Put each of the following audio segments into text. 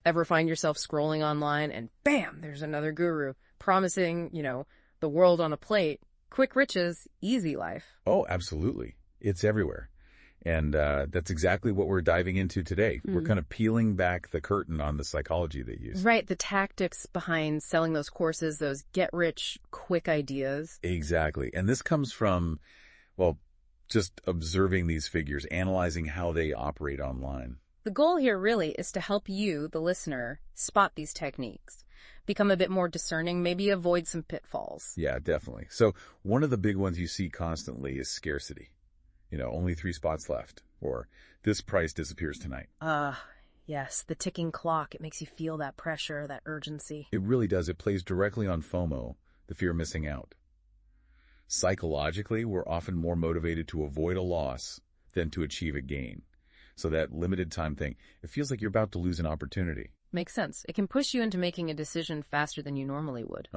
Ever find yourself scrolling online and bam, there's another guru promising, the world on a plate, quick riches, easy life. Oh, absolutely. It's everywhere. And that's exactly what we're diving into today. We're kind of peeling back the curtain on the psychology they use. Right, the tactics behind selling those courses, those get-rich-quick ideas. Exactly. And this comes from, well, just observing these figures, analyzing how they operate online. The goal here really is to help you, the listener, spot these techniques, become a bit more discerning, maybe avoid some pitfalls. Yeah, definitely. So one of the big ones you see constantly is scarcity. Only 3 spots left, or this price disappears tonight. Yes, the ticking clock. It makes you feel that pressure, that urgency. It really does. It plays directly on FOMO, the fear of missing out. Psychologically, we're often more motivated to avoid a loss than to achieve a gain. So that limited time thing, it feels like you're about to lose an opportunity. Makes sense. It can push you into making a decision faster than you normally would.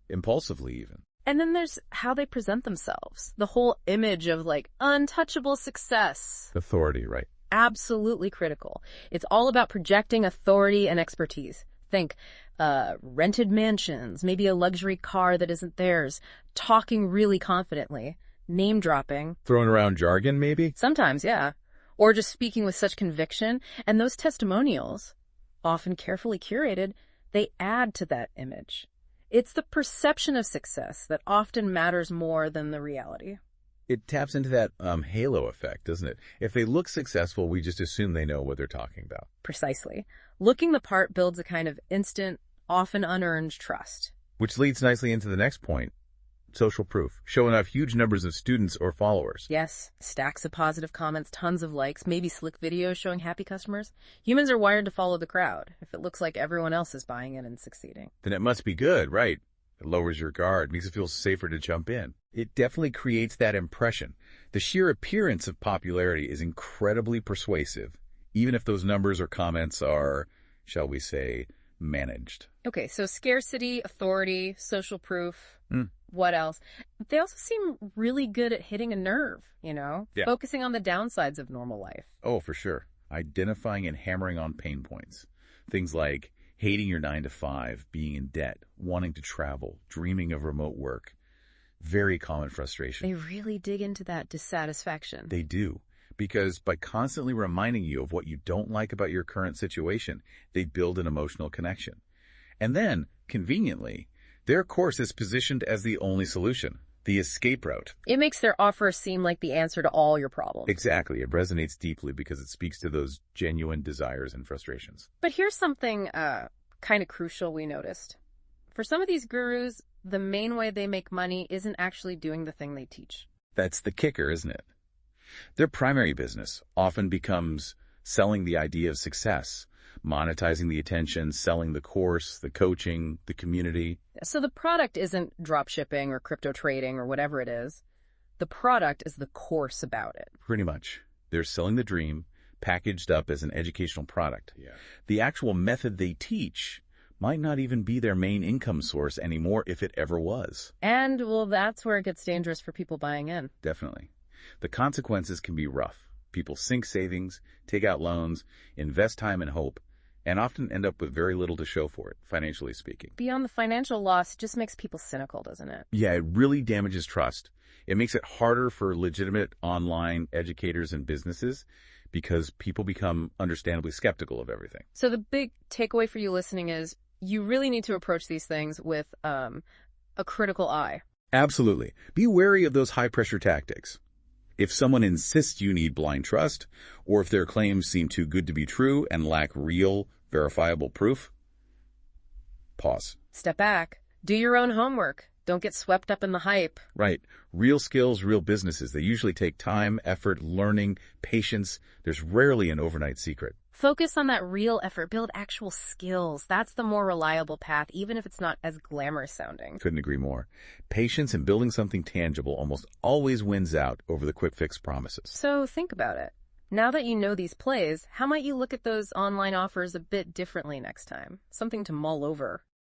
Impulsively even. And then there's how they present themselves. The whole image of untouchable success. Authority, right? Absolutely critical. It's all about projecting authority and expertise. Think rented mansions, maybe a luxury car that isn't theirs, talking really confidently, name dropping. Throwing around jargon, maybe? Sometimes, yeah. Or just speaking with such conviction. And those testimonials, often carefully curated, they add to that image. It's the perception of success that often matters more than the reality. It taps into that halo effect, doesn't it? If they look successful, we just assume they know what they're talking about. Precisely. Looking the part builds a kind of instant, often unearned trust. Which leads nicely into the next point. Social proof, showing off huge numbers of students or followers. Yes, stacks of positive comments, tons of likes, maybe slick videos showing happy customers. Humans are wired to follow the crowd. If it looks like everyone else is buying in and succeeding, then it must be good, right? It lowers your guard, makes it feel safer to jump in. It definitely creates that impression. The sheer appearance of popularity is incredibly persuasive, even if those numbers or comments are, shall we say, managed. Okay, so scarcity, authority, social proof. What else? They also seem really good at hitting a nerve, focusing on the downsides of normal life. Oh, for sure. Identifying and hammering on pain points. Things like hating your 9-to-5, being in debt, wanting to travel, dreaming of remote work. Very common frustration. They really dig into that dissatisfaction. They do. Because by constantly reminding you of what you don't like about your current situation, they build an emotional connection. And then, conveniently, their course is positioned as the only solution, the escape route. It makes their offer seem like the answer to all your problems. Exactly. It resonates deeply because it speaks to those genuine desires and frustrations. But here's something kind of crucial we noticed. For some of these gurus, the main way they make money isn't actually doing the thing they teach. That's the kicker, isn't it? Their primary business often becomes selling the idea of success, monetizing the attention, selling the course, the coaching, the community. So the product isn't drop shipping or crypto trading or whatever it is. The product is the course about it. Pretty much. They're selling the dream, packaged up as an educational product. Yeah. The actual method they teach might not even be their main income source anymore if it ever was. And, well, that's where it gets dangerous for people buying in. Definitely. The consequences can be rough. People sink savings, take out loans, invest time and hope, and often end up with very little to show for it, financially speaking. Beyond the financial loss, it just makes people cynical, doesn't it? Yeah, it really damages trust. It makes it harder for legitimate online educators and businesses because people become understandably skeptical of everything. So the big takeaway for you listening is you really need to approach these things with a critical eye. Absolutely. Be wary of those high-pressure tactics. If someone insists you need blind trust, or if their claims seem too good to be true and lack real, verifiable proof, pause. Step back. Do your own homework. Don't get swept up in the hype. Right. Real skills, real businesses. They usually take time, effort, learning, patience. There's rarely an overnight secret. Focus on that real effort. Build actual skills. That's the more reliable path, even if it's not as glamorous sounding. Couldn't agree more. Patience and building something tangible almost always wins out over the quick fix promises. So think about it. Now that you know these plays, how might you look at those online offers a bit differently next time? Something to mull over.